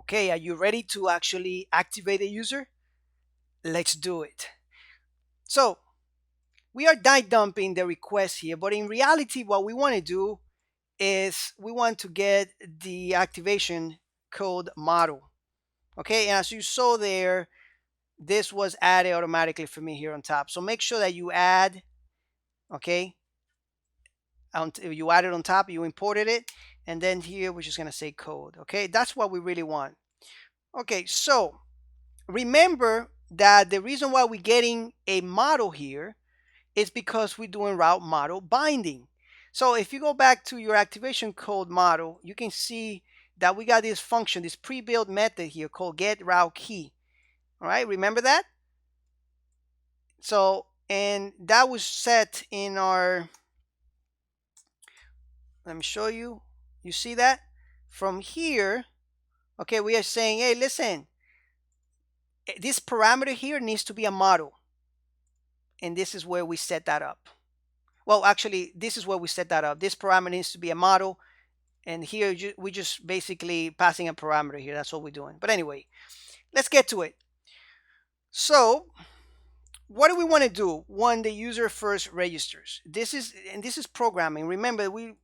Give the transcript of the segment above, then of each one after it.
Okay, are you ready to actually activate the user? Let's do it. So we are dumping the request here, but in reality, what we want to do is we want to get the activation code model. Okay, and as you saw there, this was added automatically for me here on top. So make sure that you add, okay, you add it on top, you imported it, and then here we're just going to say code. Okay, that's what we really want. Okay, so remember that the reason why we're getting a model here is because we're doing route model binding. So if you go back to your activation code model, you can see that we got this function, this pre-built method here called get route key. All right, remember that? So, and that was set in our, let me show you. You see that? From here, okay, we are saying, hey, listen, this parameter here needs to be a model. And this is where we set that up. Well, actually, this is where we set that up. This parameter needs to be a model. And here we just basically passing a parameter here. That's what we're doing. But anyway, let's get to it. So what do we want to do when the user first registers? This is programming. Remember, we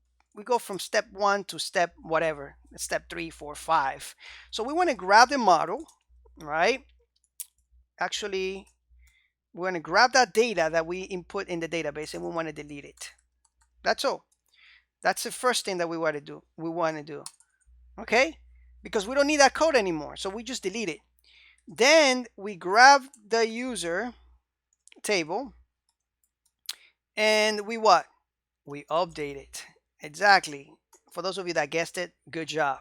go from step 1 to step whatever, step 3, 4, 5. So we want to grab the model, right? Actually, we're going to grab that data that we input in the database and we want to delete it. That's all. That's the first thing that we want to do. Okay? Because we don't need that code anymore. So we just delete it. Then we grab the user table and we what? We update it. Exactly. For those of you that guessed it, good job.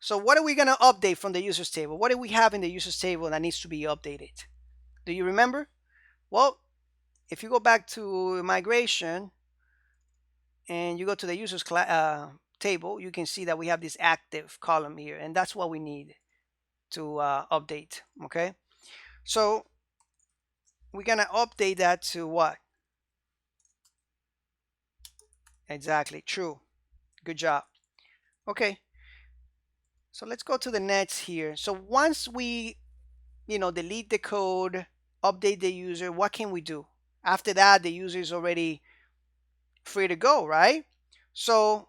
So what are we going to update from the users table? What do we have in the users table that needs to be updated? Do you remember? Well, if you go back to migration and you go to the users table, you can see that we have this active column here, and that's what we need to update. Okay, so we're gonna update that to what? Exactly, true. Good job. Okay, so let's go to the next here. So once we, delete the code, update the user, what can we do? After that, the user is already free to go, right? So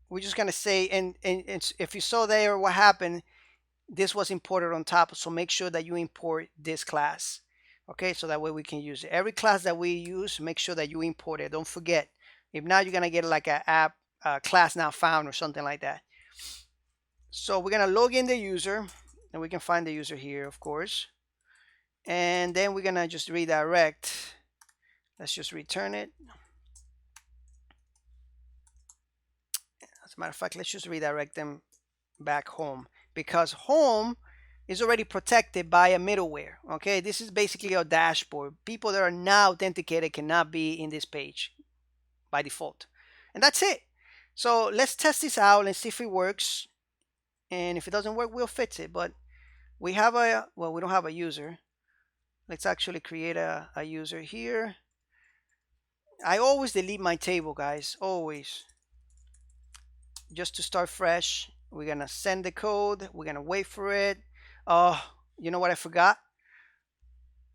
we're just gonna say, and if you saw there what happened, this was imported on top, so make sure that you import this class. Okay, so that way we can use it. Every class that we use, make sure that you import it. Don't forget. If not, you're gonna get like a app class not found or something like that. So we're gonna log in the user, and we can find the user here, of course. And then we're gonna just redirect. Let's just return it. As a matter of fact, let's just redirect them back home, because home is already protected by a middleware. Okay, this is basically a dashboard. People that are not authenticated cannot be in this page by default, and that's it. So let's test this out and see if it works, and if it doesn't work, we'll fix it. But we have we don't have a user. Let's actually create a user here. I always delete my table, guys, always, just to start fresh. We're gonna send the code, we're gonna wait for it. Oh, you know what I forgot?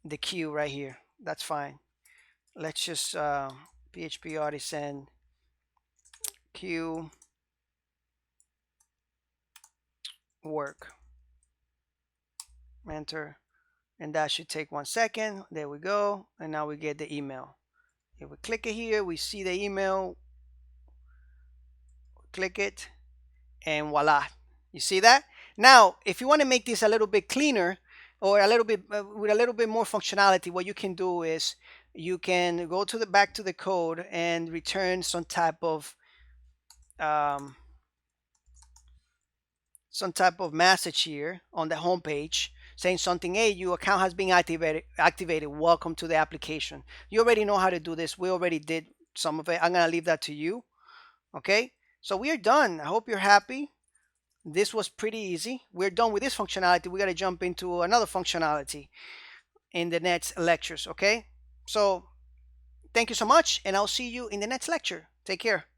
The queue right here. That's fine. Let's just PHP artisan queue work. Enter. And that should take 1 second. There we go. And now we get the email. If we click it here, we see the email. Click it, and voila. You see that? Now, if you want to make this a little bit cleaner, or a little bit with a little bit more functionality, what you can do is you can go to the back to the code and return some type of message here on the home page saying something. Hey, your account has been activated. Welcome to the application. You already know how to do this. We already did some of it. I'm gonna leave that to you. Okay, so we are done. I hope you're happy. This was pretty easy. We're done with this functionality. We got to jump into another functionality in the next lectures. Okay, so thank you so much, and I'll see you in the next lecture. Take care.